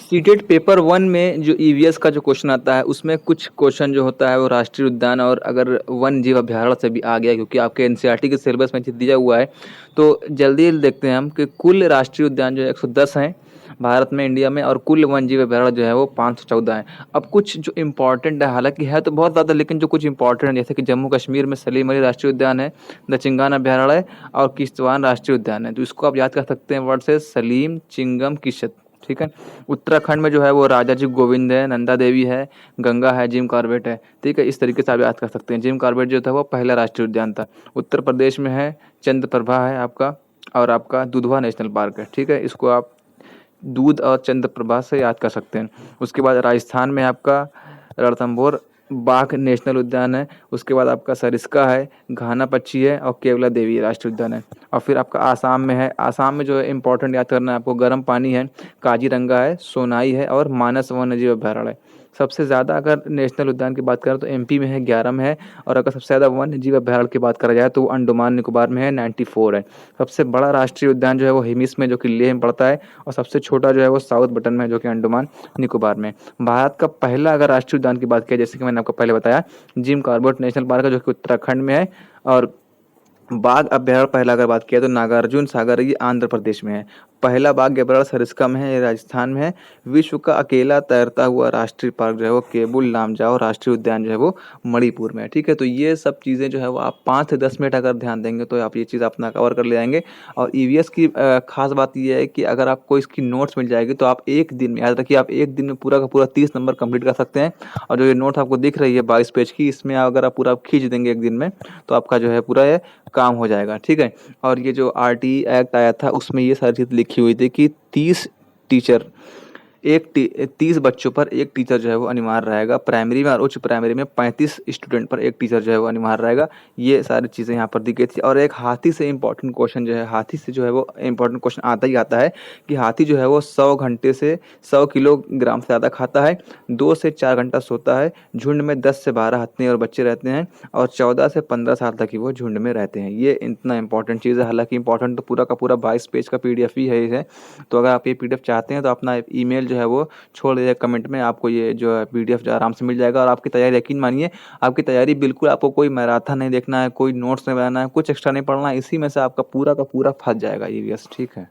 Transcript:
CTET paper 1 में जो EVS का जो क्वेश्चन आता है, उसमें कुछ क्वेश्चन जो होता है वो राष्ट्रीय उद्यान और अगर वन जीव अभयारण्य से भी आ गया, क्योंकि आपके एनसीईआरटी के सिलेबस में दिया हुआ है। तो जल्दी देखते हैं हम कि कुल राष्ट्रीय उद्यान जो है 110 हैं भारत में, इंडिया में, और कुल वन जीव अभयारण्य जो है वो 514 है। अब कुछ जो इम्पोर्टेंट है, हालांकि है तो बहुत ज़्यादा, लेकिन जो कुछ इंपॉर्टेंट है जैसे कि जम्मू कश्मीर में सलीम अली राष्ट्रीय उद्यान है, दचिंगान अभयारण्य है और किश्तवाड़ राष्ट्रीय उद्यान है। तो इसको आप याद कर सकते हैं वर्ड से, सलीम, चिंगम, किश्त। ठीक है। उत्तराखंड में जो है वो राजा जी गोविंद है, नंदा देवी है, गंगा है, जिम कॉर्बेट है। ठीक है, इस तरीके से आप याद कर सकते हैं। जिम कॉर्बेट जो था वो पहला राष्ट्रीय उद्यान था। उत्तर प्रदेश में है चंद्रप्रभा है आपका, और आपका दुधवा नेशनल पार्क है। ठीक है, इसको आप दूध और चंद्रप्रभा से याद कर सकते हैं। उसके बाद राजस्थान में आपका रणथंभौर बाघ नेशनल उद्यान है। उसके बाद आपका सरिस्का है, घाना पक्षी है और केवला देवी राष्ट्रीय उद्यान है। और फिर आपका आसाम में है। आसाम में जो है इंपॉर्टेंट याद करना है आपको, गर्म पानी है, काजीरंगा है, सोनाई है और मानस वन्यजीव अभयारण्य है। सबसे ज़्यादा अगर नेशनल उद्यान की बात करें तो एमपी में है, 11 में है। और अगर सबसे ज़्यादा वन्य जीव अभयारण्य की बात करा जाए तो वो अंडमान निकोबार में है, 94 है। सबसे बड़ा राष्ट्रीय उद्यान जो है वो हिमिस में, जो कि लेह में पड़ता है। और सबसे छोटा जो है वो साउथ बटन में है, जो कि अंडमान निकोबार में। भारत का पहला अगर राष्ट्रीय उद्यान की बात किया, जैसे कि मैंने आपको पहले बताया, जिम कॉर्बेट नेशनल पार्क है, जो कि उत्तराखंड में है। और बाघ अभयारण्य पहला अगर बात किया तो नागार्जुन सागर, ये आंध्र प्रदेश में है। पहला बाघ अभयारण्य सरिस्का में है, ये राजस्थान में है। विश्व का अकेला तैरता हुआ राष्ट्रीय पार्क जो है वो केबुल लामजाओ राष्ट्रीय उद्यान जो है वो मणिपुर में है। ठीक है, तो ये सब चीज़ें जो है वो आप 5 से 10 मिनट अगर ध्यान देंगे तो आप ये चीज़ अपना कवर कर ले जाएंगे। और ईवीएस की खास बात ये है कि अगर आपको इसकी नोट्स मिल जाएगी तो आप एक दिन में, याद रखिए, आप एक दिन में पूरा का पूरा 30 नंबर कंप्लीट कर सकते हैं। और जो ये नोट आपको दिख रही है 22 पेज की, इसमें अगर आप पूरा खींच देंगे एक दिन में तो आपका जो है पूरा ये काम हो जाएगा। ठीक है। और ये जो आरटी एक्ट आया था उसमें ये सारी चीज़ लिखी हुई थी कि 30 टीचर 30 बच्चों पर एक टीचर जो है वो अनिवार्य रहेगा। प्राइमरी में और उच्च प्राइमरी में 35 स्टूडेंट पर एक टीचर जो है वो अनिवार्य रहेगा। ये सारी चीज़ें यहाँ पर दी गई थी। और एक हाथी से इम्पोर्टेंट क्वेश्चन जो है, हाथी से जो है वो इम्पोर्टेंट क्वेश्चन आता ही आता है कि हाथी जो है वो 100 घंटे से 100 किलोग्राम से ज़्यादा खाता है, 2 से 4 घंटा सोता है, झुंड में 10 से 12 हथिनी और बच्चे रहते हैं, और 14 से 15 साल तक ही वो झुंड में रहते हैं। ये इतना इंपॉर्टेंट चीज़ है। हालांकि इंपॉर्टेंट तो पूरा का पूरा 22 पेज का पीडीएफ ही है। तो अगर आप ये पीडीएफ चाहते हैं तो अपना ईमेल जो है वो छोड़ दीजिए कमेंट में, आपको ये जो है पीडीएफ जो आराम से मिल जाएगा। और आपकी तैयारी, यकीन मानिए आपकी तैयारी बिल्कुल, आपको कोई मैराथन नहीं देखना है, कोई नोट्स नहीं बनाना है, कुछ एक्स्ट्रा नहीं पढ़ना है, इसी में से आपका पूरा का पूरा फंस जाएगा ईवीएस। ठीक है।